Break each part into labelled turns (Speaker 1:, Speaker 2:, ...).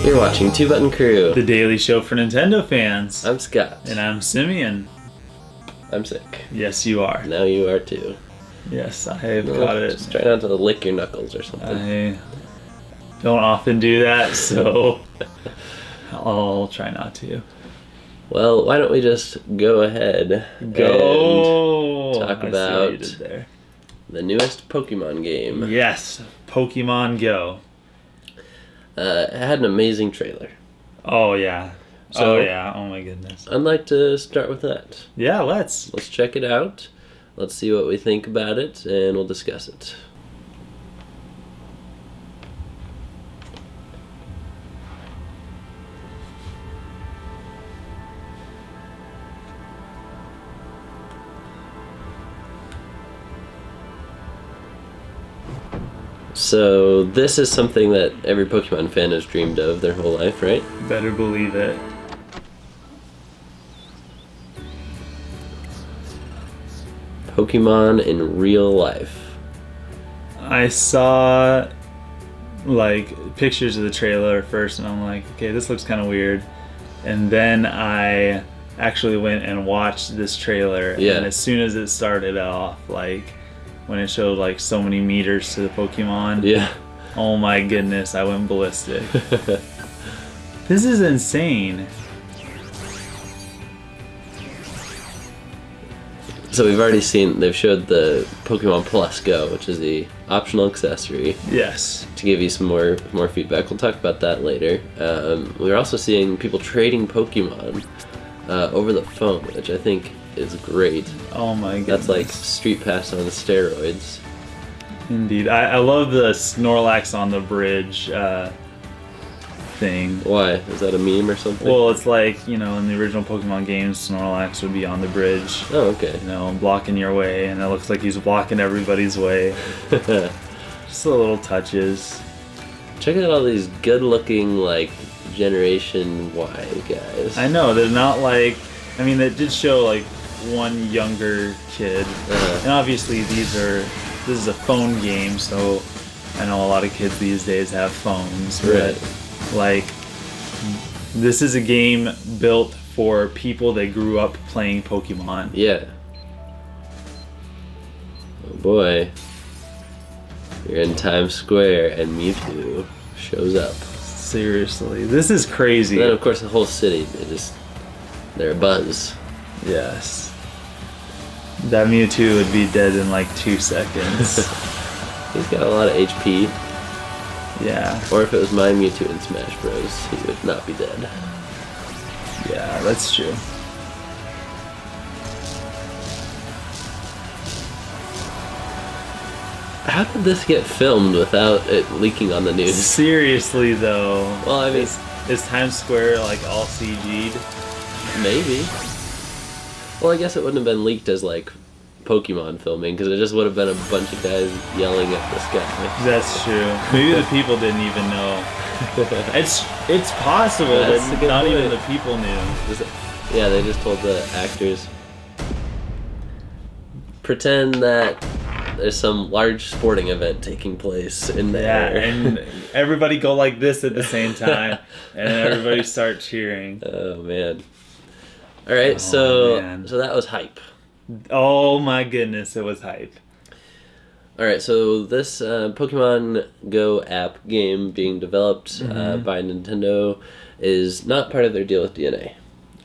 Speaker 1: You're watching Two Button Crew.
Speaker 2: The daily show for Nintendo fans.
Speaker 1: I'm Scott.
Speaker 2: And I'm Simeon.
Speaker 1: I'm sick.
Speaker 2: Yes, you are.
Speaker 1: Now you are too.
Speaker 2: Yes, I have got it.
Speaker 1: Just try not to lick your knuckles or something.
Speaker 2: I don't often do that, so I'll try not to.
Speaker 1: Well, why don't we just go ahead and talk about the newest Pokemon game.
Speaker 2: Yes, Pokemon Go.
Speaker 1: It had an amazing trailer.
Speaker 2: Oh, yeah.
Speaker 1: So,
Speaker 2: oh my goodness.
Speaker 1: I'd like to start with that.
Speaker 2: Yeah, let's
Speaker 1: check it out. Let's see what we think about it, and we'll discuss it. So this is something that every Pokemon fan has dreamed of their whole life, right?
Speaker 2: Better believe it.
Speaker 1: Pokemon in real life.
Speaker 2: I saw pictures of the trailer first, and I'm like, okay, this looks kind of weird. And then I actually went and watched this trailer, and as soon as it started off, when it showed so many meters to the Pokemon, oh my goodness, I went ballistic. This is insane.
Speaker 1: So we've already seen, they've showed the Pokemon Plus Go, which is the optional accessory.
Speaker 2: Yes.
Speaker 1: To give you some more feedback. We'll talk about that later. We're also seeing people trading Pokemon over the phone, which I think is great.
Speaker 2: Oh my goodness.
Speaker 1: That's like Street Pass on steroids.
Speaker 2: Indeed. I love the Snorlax on the bridge thing.
Speaker 1: Why? Is that a meme or something?
Speaker 2: Well, it's in the original Pokemon games, Snorlax would be on the bridge.
Speaker 1: Oh, okay.
Speaker 2: Blocking your way, and it looks like he's blocking everybody's way. Just the little touches.
Speaker 1: Check out all these good-looking, Generation Y guys.
Speaker 2: I know, they're not they did show, one younger kid. And obviously this is a phone game, so I know a lot of kids these days have phones.
Speaker 1: Right.
Speaker 2: But, this is a game built for people that grew up playing Pokemon.
Speaker 1: Yeah. Oh boy. You're in Times Square and Mewtwo shows up.
Speaker 2: Seriously, this is crazy.
Speaker 1: And then of course the whole city, they're abuzz.
Speaker 2: Yes. That Mewtwo would be dead in 2 seconds.
Speaker 1: He's got a lot of HP.
Speaker 2: Yeah.
Speaker 1: Or if it was my Mewtwo in Smash Bros, he would not be dead.
Speaker 2: Yeah, that's true.
Speaker 1: How did this get filmed without it leaking on the news?
Speaker 2: Seriously though.
Speaker 1: Well, I mean,
Speaker 2: is Times Square all CG'd?
Speaker 1: Maybe. Well, I guess it wouldn't have been leaked as Pokemon filming, because it just would have been a bunch of guys yelling at the sky.
Speaker 2: That's true. Maybe the people didn't even know. It's possible that not even the people knew.
Speaker 1: Yeah, they just told the actors, pretend that there's some large sporting event taking place in there.
Speaker 2: Yeah, and everybody go like this at the same time, and everybody start cheering.
Speaker 1: Oh man. All right, so that was hype.
Speaker 2: Oh my goodness, it was hype.
Speaker 1: All right, so this Pokemon Go app game being developed by Nintendo is not part of their deal with DNA.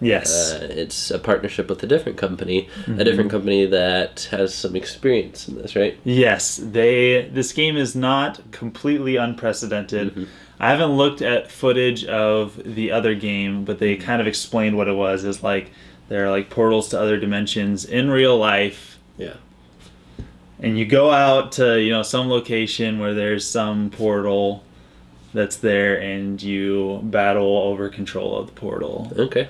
Speaker 2: Yes.
Speaker 1: It's a partnership with a different company, a different company that has some experience in this, right?
Speaker 2: Yes, this game is not completely unprecedented. I haven't looked at footage of the other game, but they kind of explained what it was. It's they're portals to other dimensions in real life.
Speaker 1: Yeah.
Speaker 2: And you go out to, some location where there's some portal that's there, and you battle over control of the portal.
Speaker 1: Okay.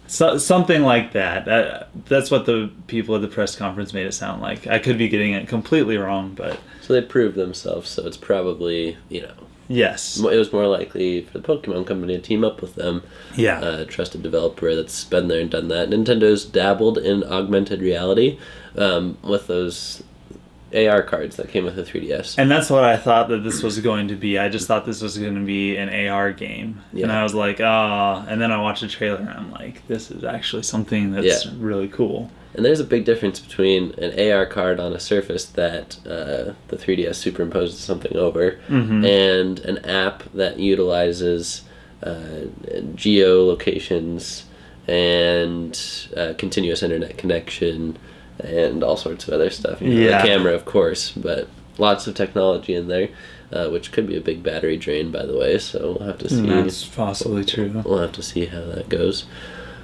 Speaker 2: So, something like that. That's what the people at the press conference made it sound like. I could be getting it completely wrong, but...
Speaker 1: So they proved themselves, so it's probably,
Speaker 2: Yes.
Speaker 1: It was more likely for the Pokemon company to team up with them.
Speaker 2: Yeah.
Speaker 1: A trusted developer that's been there and done that. Nintendo's dabbled in augmented reality with those AR cards that came with the 3DS.
Speaker 2: And that's what I thought that this was going to be. I just thought this was going to be an AR game. Yeah. And I was like, oh. And then I watched the trailer and I'm like, this is actually something that's really cool.
Speaker 1: And there's a big difference between an AR card on a surface that the 3DS superimposes something over and an app that utilizes geolocations and continuous internet connection and all sorts of other stuff. The camera, of course, but lots of technology in there, which could be a big battery drain, by the way, so we'll have to see.
Speaker 2: That's possibly true.
Speaker 1: We'll have to see how that goes.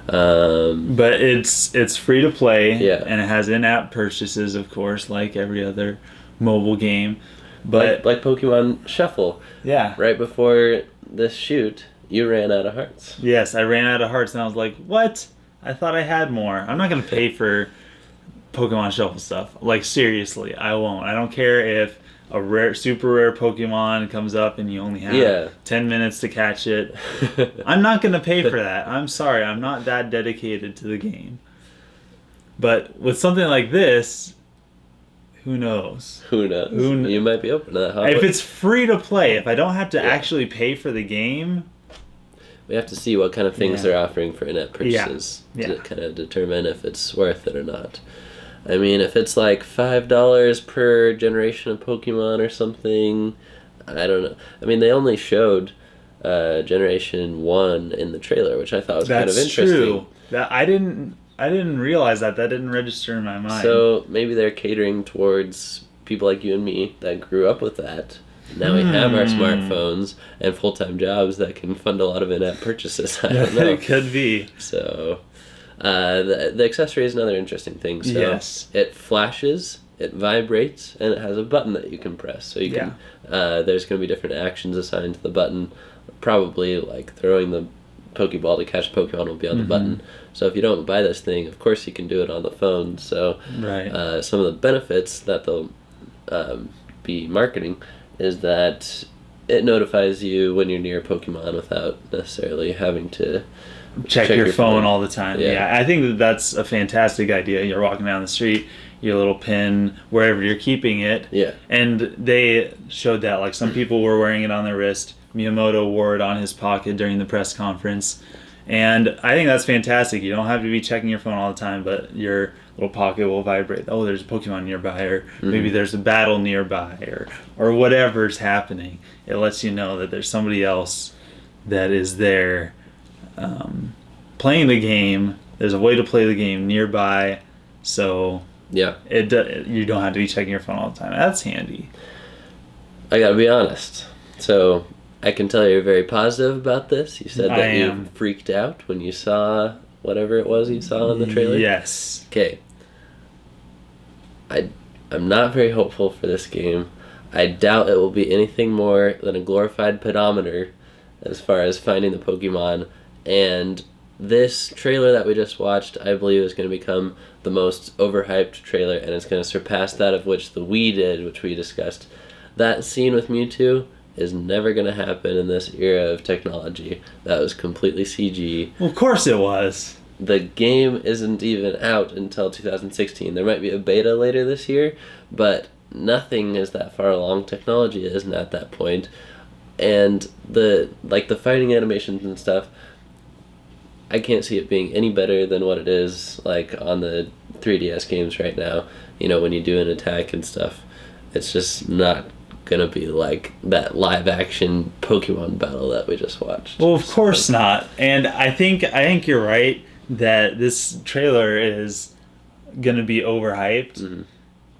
Speaker 2: But it's free to play, and it has in-app purchases, of course, like every other mobile game. But
Speaker 1: like Pokemon Shuffle.
Speaker 2: Yeah.
Speaker 1: Right before this shoot, you ran out of hearts.
Speaker 2: Yes, I ran out of hearts, and I was like, what? I thought I had more. I'm not going to pay for Pokemon Shuffle stuff. Like, seriously, I won't. I don't care if a super rare Pokemon comes up and you only have 10 minutes to catch it. I'm not going to pay for that. I'm sorry. I'm not that dedicated to the game. But with something like this, who knows?
Speaker 1: Who knows? You might be open to that.
Speaker 2: If it's free to play, if I don't have to actually pay for the game...
Speaker 1: We have to see what kind of things they're offering for in-app purchases to kind of determine if it's worth it or not. I mean, if it's like $5 per generation of Pokemon or something, I don't know. I mean, they only showed Generation 1 in the trailer, which I thought was kind of interesting. That's true.
Speaker 2: I didn't realize that. That didn't register in my mind.
Speaker 1: So maybe they're catering towards people like you and me that grew up with that. Now we have our smartphones and full-time jobs that can fund a lot of in-app purchases. I don't know.
Speaker 2: It could be.
Speaker 1: So, the accessory is another interesting thing. So it flashes, it vibrates, and it has a button that you can press. So you can. There's going to be different actions assigned to the button. Probably like throwing the Pokeball to catch Pokemon will be on the button. So if you don't buy this thing, of course you can do it on the phone. So some of the benefits that they'll be marketing is that it notifies you when you're near a Pokemon without necessarily having to
Speaker 2: check your phone all the time. Yeah, I think that's a fantastic idea. You're walking down the street, your little pin, wherever you're keeping it.
Speaker 1: Yeah.
Speaker 2: And they showed that, like, some people were wearing it on their wrist. Miyamoto wore it on his pocket during the press conference. And I think that's fantastic. You don't have to be checking your phone all the time, but your little pocket will vibrate. Oh, there's a Pokemon nearby, or maybe there's a battle nearby, or whatever's happening. It lets you know that there's somebody else that is there playing the game. There's a way to play the game nearby, so you don't have to be checking your phone all the time. That's handy.
Speaker 1: I gotta be honest. So I can tell you're very positive about this. You said that you freaked out when you saw whatever it was you saw in the trailer?
Speaker 2: Yes.
Speaker 1: Okay. I'm not very hopeful for this game. I doubt it will be anything more than a glorified pedometer as far as finding the Pokemon. And this trailer that we just watched, I believe, is going to become the most overhyped trailer, and it's going to surpass that of which the Wii did, which we discussed. That scene with Mewtwo is never going to happen in this era of technology. That was completely CG.
Speaker 2: Well, of course it was.
Speaker 1: The game isn't even out until 2016. There might be a beta later this year, but nothing is that far along. Technology isn't at that point. And the fighting animations and stuff, I can't see it being any better than what it is like on the 3DS games right now. You know, when you do an attack and stuff, it's just not gonna be like that live action Pokemon battle that we just watched.
Speaker 2: Well, of course not. And I think you're right that this trailer is gonna be overhyped. Mm-hmm.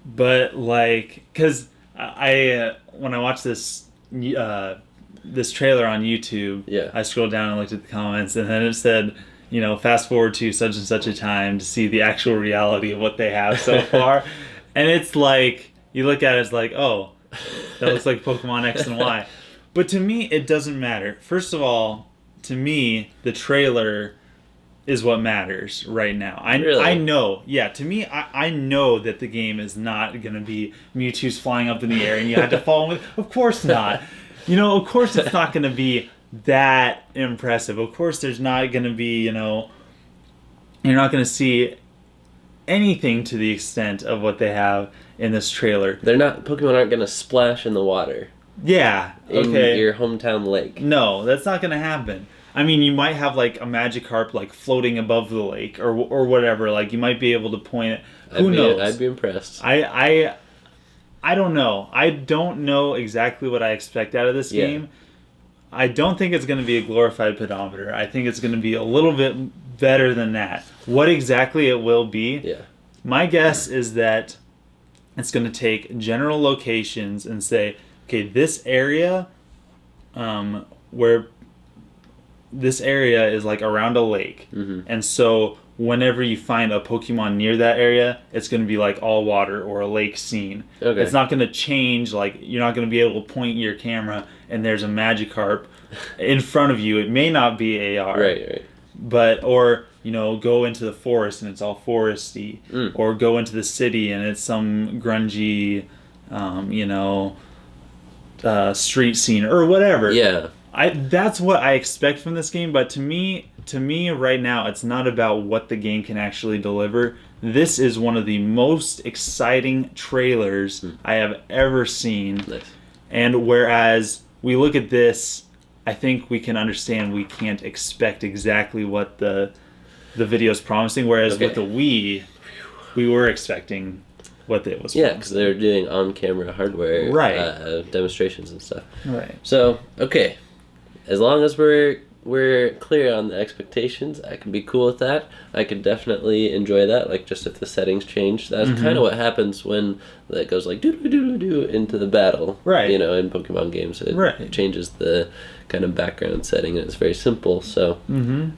Speaker 2: But like, cause I when I watched this trailer on YouTube, I scrolled down and looked at the comments, and then it said, you know, fast forward to such and such a time to see the actual reality of what they have so far. And it's like, you look at it, it's like, oh, that looks like Pokemon X and Y. But to me, it doesn't matter. First of all, to me, the trailer is what matters right now. I know. Yeah, to me, I know that the game is not going to be Mewtwo's flying up in the air and you have to follow him with. Of course not. You know, of course it's not going to be that impressive. Of course there's not going to be, you know, you're not going to see anything to the extent of what they have in this trailer.
Speaker 1: Pokemon aren't gonna splash in the water.
Speaker 2: Yeah, okay.
Speaker 1: In your hometown lake.
Speaker 2: No, that's not gonna happen. I mean, you might have like a Magikarp like floating above the lake or whatever. Like you might be able to point it. Who knows?
Speaker 1: I'd be impressed.
Speaker 2: I don't know. I don't know exactly what I expect out of this game. I don't think it's going to be a glorified pedometer. I think it's going to be a little bit better than that. What exactly it will be, my guess is that it's going to take general locations and say, okay, this area, where this area is like around a lake, and so whenever you find a Pokemon near that area, it's going to be like all water or a lake scene. Okay. It's not going to change. Like you're not going to be able to point your camera and there's a Magikarp in front of you. It may not be AR.
Speaker 1: Right.
Speaker 2: But, or, you know, go into the forest and it's all foresty. Or go into the city and it's some grungy, street scene or whatever.
Speaker 1: Yeah.
Speaker 2: That's what I expect from this game, but to me right now, it's not about what the game can actually deliver. This is one of the most exciting trailers I have ever seen.
Speaker 1: Nice.
Speaker 2: And whereas we look at this, I think we can understand we can't expect exactly what the video is promising, whereas with the Wii, we were expecting what it was.
Speaker 1: Yeah, because they were doing on-camera hardware demonstrations and stuff.
Speaker 2: Right.
Speaker 1: So, okay. As long as we're clear on the expectations, I can be cool with that. I could definitely enjoy that, like just if the settings change. That's kind of what happens when it goes like doo-doo-doo-doo into the battle.
Speaker 2: Right.
Speaker 1: You know, in Pokemon games, it changes the kind of background setting, and it's very simple. So,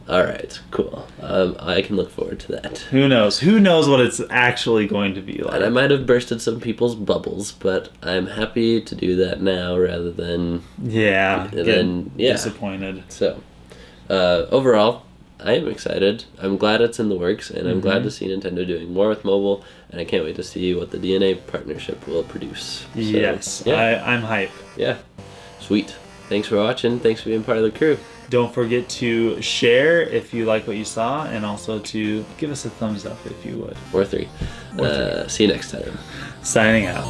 Speaker 1: all right, cool. I can look forward to that.
Speaker 2: Who knows? Who knows what it's actually going to be like?
Speaker 1: And I might have bursted some people's bubbles, but I'm happy to do that now rather than
Speaker 2: disappointed.
Speaker 1: So, overall, I am excited. I'm glad it's in the works, and I'm glad to see Nintendo doing more with mobile, and I can't wait to see what the DNA partnership will produce. So,
Speaker 2: yes, I'm hype.
Speaker 1: Yeah, sweet. Thanks for watching. Thanks for being part of the crew.
Speaker 2: Don't forget to share if you like what you saw, and also to give us a thumbs up if you would.
Speaker 1: Or 3. See you next time.
Speaker 2: Signing out.